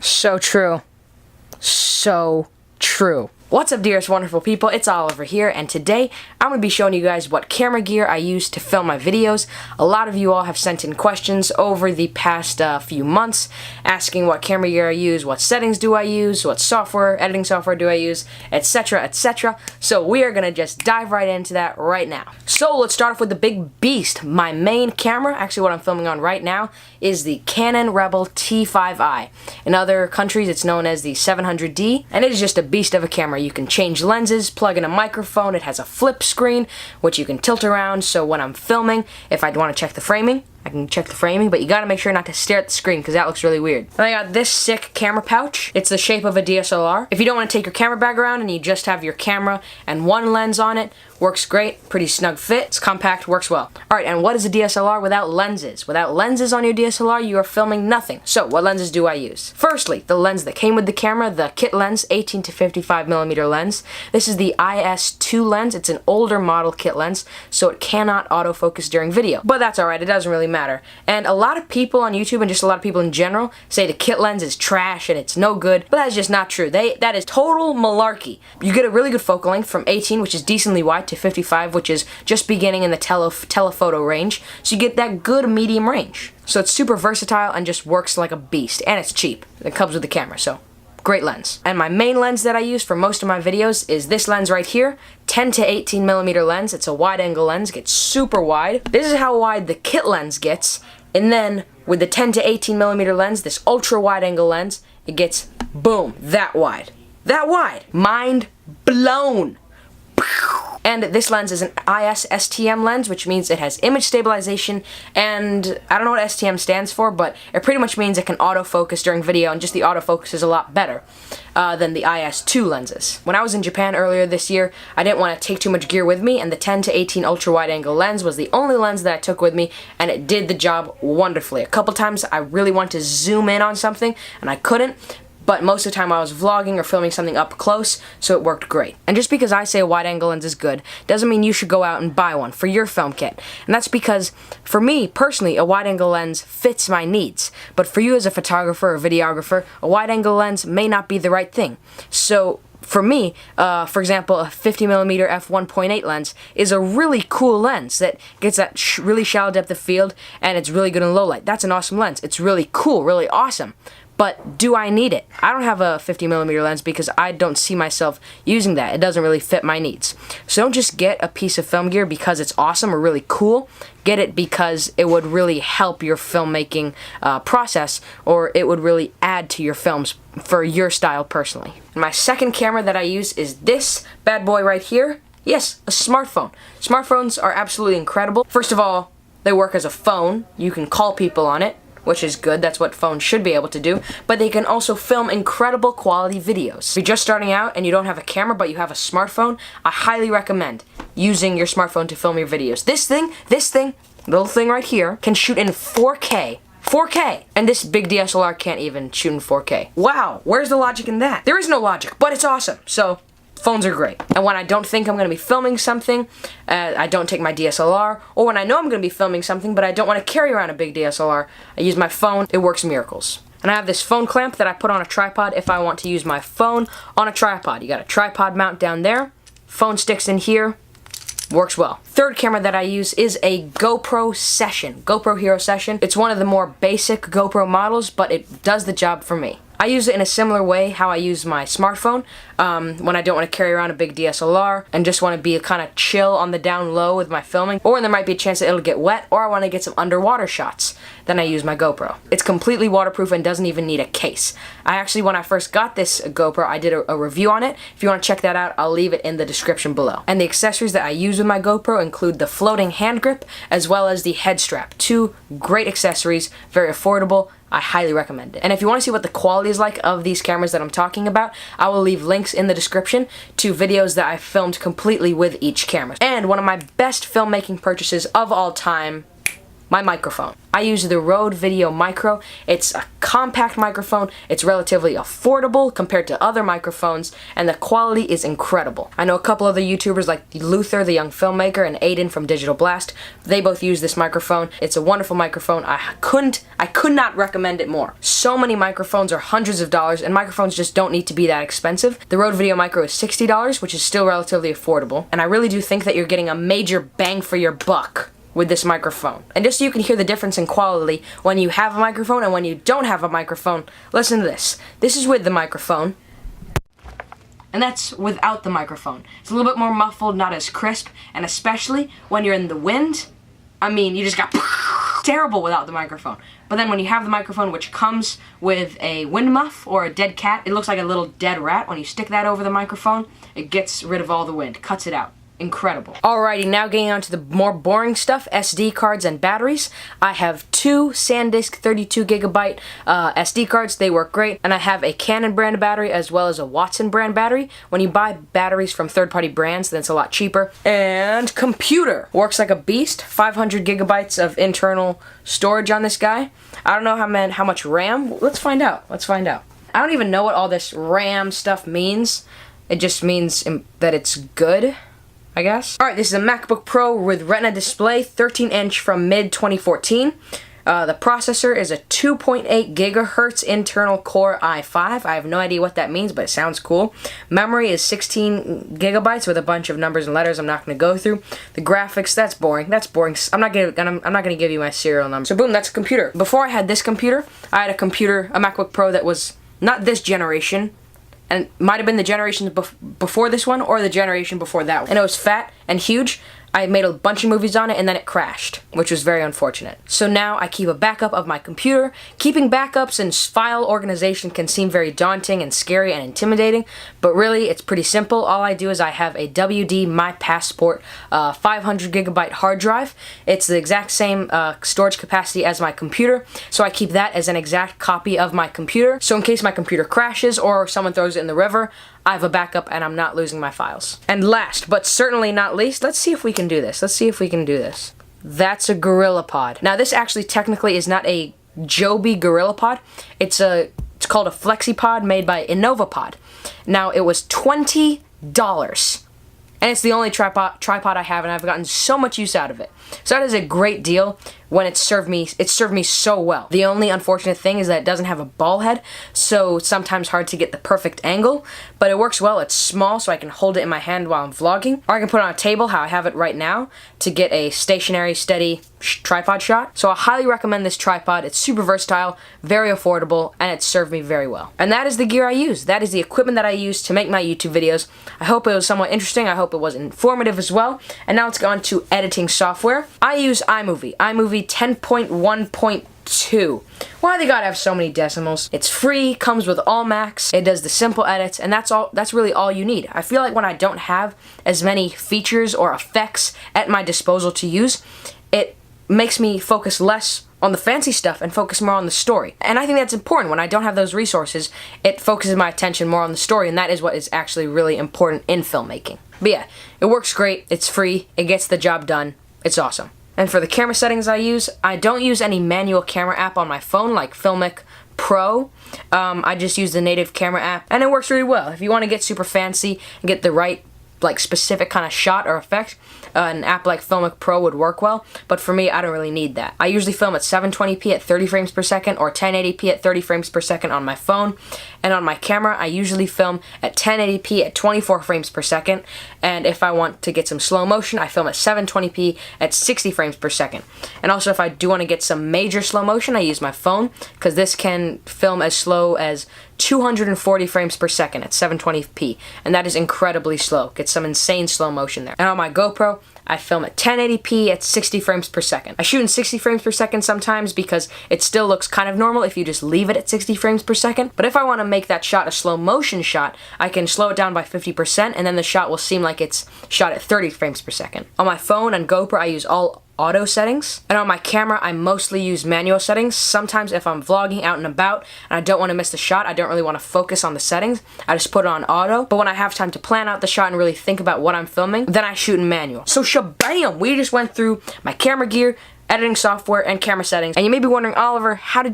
So true. So true. What's up, dearest wonderful people? It's Oliver here, and today I'm going to be showing you guys what camera gear I use to film my videos. A lot of you all have sent in questions over the past few months asking what camera gear I use, what settings do I use, what software, editing software do I use, etc, etc. So we are going to just dive right into that right now. So let's start off with the big beast. My main camera, actually what I'm filming on right now, is the Canon Rebel T5i. In other countries it's known as the 700D, and it is just a beast of a camera. You can change lenses, plug in a microphone, it has a flip screen which you can tilt around, so when I'm filming, if I want to check the framing, I can check the framing, but you gotta make sure not to stare at the screen because that looks really weird. Then I got this sick camera pouch. It's the shape of a DSLR. If you don't want to take your camera bag around and you just have your camera and one lens on it, works great, pretty snug fit, it's compact, works well. Alright, and what is a DSLR without lenses? Without lenses on your DSLR, you are filming nothing. So, what lenses do I use? Firstly, the lens that came with the camera, the kit lens, 18 to 55mm lens. This is the IS2 lens. It's an older model kit lens, so it cannot autofocus during video. But that's alright, it doesn't really matter. And a lot of people on YouTube, and just a lot of people in general, say the kit lens is trash and it's no good, but that is just not true. That is total malarkey. You get a really good focal length from 18, which is decently wide, to 55, which is just beginning in the telephoto range, so you get that good medium range. So it's super versatile and just works like a beast, and it's cheap. It comes with the camera, so great lens. And my main lens that I use for most of my videos is this lens right here, 10 to 18mm lens. It's a wide angle lens, gets super wide. This is how wide the kit lens gets, and then with the 10 to 18mm lens, this ultra wide angle lens, it gets, boom, that wide. That wide. Mind blown. And this lens is an IS-STM lens, which means it has image stabilization, and I don't know what STM stands for, but it pretty much means it can autofocus during video, and just the autofocus is a lot better than the IS-2 lenses. When I was in Japan earlier this year, I didn't want to take too much gear with me, and the 10 to 18 ultra wide angle lens was the only lens that I took with me, and it did the job wonderfully. A couple times I really wanted to zoom in on something, and I couldn't, but most of the time I was vlogging or filming something up close, so it worked great. And just because I say a wide-angle lens is good, doesn't mean you should go out and buy one for your film kit. And that's because, for me, personally, a wide-angle lens fits my needs. But for you as a photographer or videographer, a wide-angle lens may not be the right thing. So, for me, for example, a 50mm f1.8 lens is a really cool lens that gets that really shallow depth of field, and it's really good in low light. That's an awesome lens. It's really cool, really awesome. But do I need it? I don't have a 50mm lens because I don't see myself using that. It doesn't really fit my needs. So don't just get a piece of film gear because it's awesome or really cool. Get it because it would really help your filmmaking process, or it would really add to your films for your style personally. And my second camera that I use is this bad boy right here. Yes, a smartphone. Smartphones are absolutely incredible. First of all, they work as a phone. You can call people on it, which is good. That's what phones should be able to do, but they can also film incredible quality videos. If you're just starting out and you don't have a camera but you have a smartphone, I highly recommend using your smartphone to film your videos. This thing, little thing right here, can shoot in 4K. 4K! And this big DSLR can't even shoot in 4K. Wow, where's the logic in that? There is no logic, but it's awesome. So, phones are great. And when I don't think I'm going to be filming something, I don't take my DSLR, or when I know I'm going to be filming something but I don't want to carry around a big DSLR, I use my phone. It works miracles. And I have this phone clamp that I put on a tripod if I want to use my phone on a tripod. You got a tripod mount down there, phone sticks in here, works well. Third camera that I use is a GoPro Session, GoPro Hero Session. It's one of the more basic GoPro models, but it does the job for me. I use it in a similar way how I use my smartphone when I don't want to carry around a big DSLR and just want to be kind of chill on the down low with my filming, or when there might be a chance that it'll get wet, or I want to get some underwater shots. Then I use my GoPro. It's completely waterproof and doesn't even need a case. I actually, when I first got this GoPro, I did a review on it. If you want to check that out, I'll leave it in the description below. And the accessories that I use with my GoPro include the floating hand grip as well as the head strap. Two great accessories, very affordable. I highly recommend it. And if you want to see what the quality is like of these cameras that I'm talking about, I will leave links in the description to videos that I filmed completely with each camera. And one of my best filmmaking purchases of all time, my microphone. I use the Rode Video Micro. It's a compact microphone. It's relatively affordable compared to other microphones, and the quality is incredible. I know a couple other YouTubers like Luther, the young filmmaker, and Aiden from Digital Blast. They both use this microphone. It's a wonderful microphone. I could not recommend it more. So many microphones are hundreds of dollars, and microphones just don't need to be that expensive. The Rode Video Micro is $60, which is still relatively affordable, and I really do think that you're getting a major bang for your buck with this microphone. And just so you can hear the difference in quality when you have a microphone and when you don't have a microphone, listen to this. This is with the microphone, and that's without the microphone. It's a little bit more muffled, not as crisp, and especially when you're in the wind, I mean, you just got terrible without the microphone. But then when you have the microphone, which comes with a wind muff or a dead cat, it looks like a little dead rat. When you stick that over the microphone, it gets rid of all the wind, cuts it out. Incredible. Alrighty, now getting on to the more boring stuff, SD cards and batteries. I have two SanDisk 32GB SD cards. They work great. And I have a Canon brand battery as well as a Watson brand battery. When you buy batteries from third-party brands, then it's a lot cheaper. And computer. Works like a beast. 500GB of internal storage on this guy. I don't know how much RAM. Let's find out. Let's find out. I don't even know what all this RAM stuff means. It just means that it's good, I guess. Alright, this is a MacBook Pro with Retina display, 13-inch from mid-2014. The processor is a 2.8 gigahertz internal Core i5. I have no idea what that means, but it sounds cool. Memory is 16 gigabytes with a bunch of numbers and letters I'm not going to go through. The graphics, that's boring. That's boring. I'm not gonna give you my serial number. So boom, that's a computer. Before I had this computer, I had a MacBook Pro that was not this generation, and might have been the generation before this one or the generation before that one. And it was fat and huge. I made a bunch of movies on it and then it crashed, which was very unfortunate. So now I keep a backup of my computer. Keeping backups and file organization can seem very daunting and scary and intimidating, but really it's pretty simple. All I do is I have a WD My Passport 500 gigabyte hard drive. It's the exact same storage capacity as my computer, so I keep that as an exact copy of my computer. So in case my computer crashes or someone throws it in the river, I have a backup and I'm not losing my files. And last, but certainly not least, let's see if we can do this. Let's see if we can do this. That's a GorillaPod. Now this actually technically is not a Joby GorillaPod. It's called a FlexiPod made by InnovaPod. Now it was $20. And it's the only tripod I have, and I've gotten so much use out of it. So that is a great deal when it served me so well. The only unfortunate thing is that it doesn't have a ball head, so it's sometimes hard to get the perfect angle, but it works well. It's small, so I can hold it in my hand while I'm vlogging, or I can put it on a table, how I have it right now, to get a stationary, steady tripod shot. So I highly recommend this tripod. It's super versatile, very affordable, and it served me very well. And that is the gear I use. That is the equipment that I use to make my YouTube videos. I hope it was somewhat interesting. I hope it was informative as well. And now let's go on to editing software. I use iMovie 10.1.2. Why they gotta have so many decimals? It's free, comes with all Macs, it does the simple edits, and that's really all you need. I feel like when I don't have as many features or effects at my disposal to use, it makes me focus less on the fancy stuff and focus more on the story. And I think that's important. When I don't have those resources, it focuses my attention more on the story, and that is what is actually really important in filmmaking. But yeah, it works great, it's free, it gets the job done, it's awesome. And for the camera settings I don't use any manual camera app on my phone like Filmic Pro. I just use the native camera app, and it works really well. If you want to get super fancy and get the right specific kind of shot or effect, an app like Filmic Pro would work well, but for me, I don't really need that. I usually film at 720p at 30 frames per second or 1080p at 30 frames per second on my phone, and on my camera, I usually film at 1080p at 24 frames per second, and if I want to get some slow motion, I film at 720p at 60 frames per second. And also, if I do want to get some major slow motion, I use my phone, because this can film as slow as 240 frames per second at 720p, and that is incredibly slow. Get some insane slow motion there. And on my GoPro, I film at 1080p at 60 frames per second. I shoot in 60 frames per second sometimes because it still looks kind of normal if you just leave it at 60 frames per second. But if I want to make that shot a slow motion shot, I can slow it down by 50%, and then the shot will seem like it's shot at 30 frames per second. On my phone and GoPro, I use all auto settings, and on my camera I mostly use manual settings. Sometimes if I'm vlogging out and about and I don't want to miss the shot, I don't really want to focus on the settings, I just put it on auto. But when I have time to plan out the shot and really think about what I'm filming, then I shoot in manual. So shabam! We just went through my camera gear, editing software, and camera settings. And you may be wondering, Oliver, how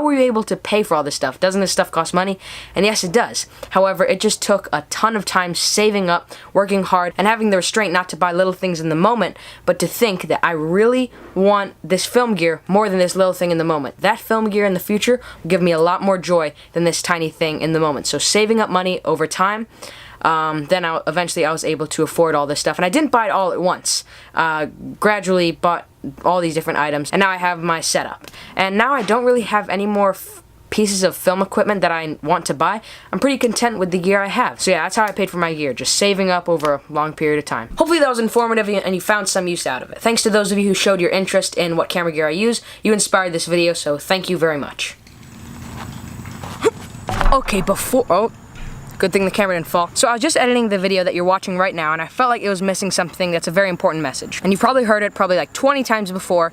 were you able to pay for all this stuff? Doesn't this stuff cost money? And yes, it does. However, it just took a ton of time saving up, working hard, and having the restraint not to buy little things in the moment, but to think that I really want this film gear more than this little thing in the moment. That film gear in the future will give me a lot more joy than this tiny thing in the moment. So saving up money over time, then eventually I was able to afford all this stuff. And I didn't buy it all at once. Gradually bought all these different items, and now I have my setup. And now I don't really have any more pieces of film equipment that I want to buy. I'm pretty content with the gear I have. So yeah, that's how I paid for my gear, just saving up over a long period of time. Hopefully that was informative and you found some use out of it. Thanks to those of you who showed your interest in what camera gear I use. You inspired this video, so thank you very much. Okay, good thing the camera didn't fall. So I was just editing the video that you're watching right now, and I felt like it was missing something that's a very important message. And you've probably heard it like 20 times before,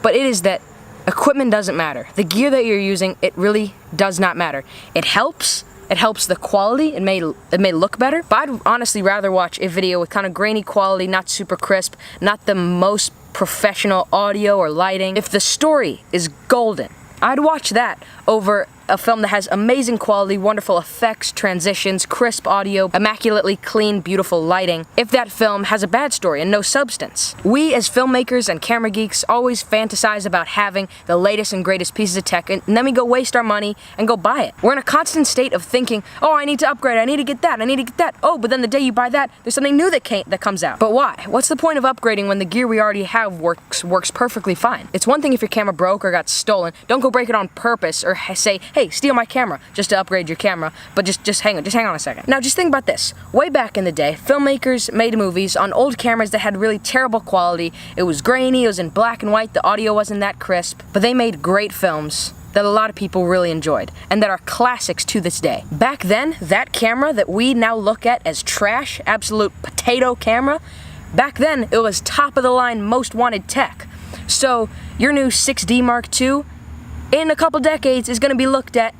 but it is that equipment doesn't matter. The gear that you're using, it really does not matter. It helps the quality, it may look better, but I'd honestly rather watch a video with kind of grainy quality, not super crisp, not the most professional audio or lighting. If the story is golden, I'd watch that over a film that has amazing quality, wonderful effects, transitions, crisp audio, immaculately clean, beautiful lighting, if that film has a bad story and no substance. We as filmmakers and camera geeks always fantasize about having the latest and greatest pieces of tech, and then we go waste our money and go buy it. We're in a constant state of thinking, oh, I need to upgrade, I need to get that, I need to get that. Oh, but then the day you buy that, there's something new that comes out. But why? What's the point of upgrading when the gear we already have works perfectly fine? It's one thing if your camera broke or got stolen. Don't go break it on purpose or say, hey, steal my camera just to upgrade your camera, but just hang on a second. Now just think about this. Way back in the day, filmmakers made movies on old cameras that had really terrible quality. It was grainy, it was in black and white, the audio wasn't that crisp, but they made great films that a lot of people really enjoyed, and that are classics to this day. Back then, that camera that we now look at as trash, absolute potato camera, back then it was top of the line, most wanted tech. So your new 6D Mark II, in a couple decades, is going to be looked at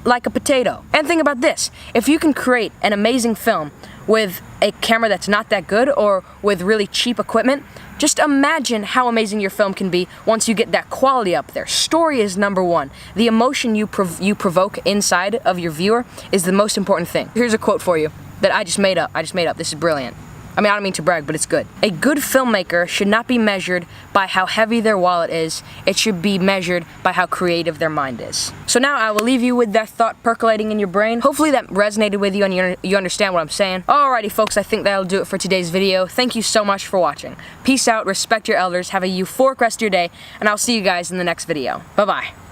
like a potato. And think about this, if you can create an amazing film with a camera that's not that good or with really cheap equipment, just imagine how amazing your film can be once you get that quality up there. Story is number one. The emotion you provoke inside of your viewer is the most important thing. Here's a quote for you that I just made up. This is brilliant. I mean, I don't mean to brag, but it's good. A good filmmaker should not be measured by how heavy their wallet is. It should be measured by how creative their mind is. So now I will leave you with that thought percolating in your brain. Hopefully that resonated with you and you understand what I'm saying. Alrighty, folks, I think that'll do it for today's video. Thank you so much for watching. Peace out, respect your elders, have a euphoric rest of your day, and I'll see you guys in the next video. Bye-bye.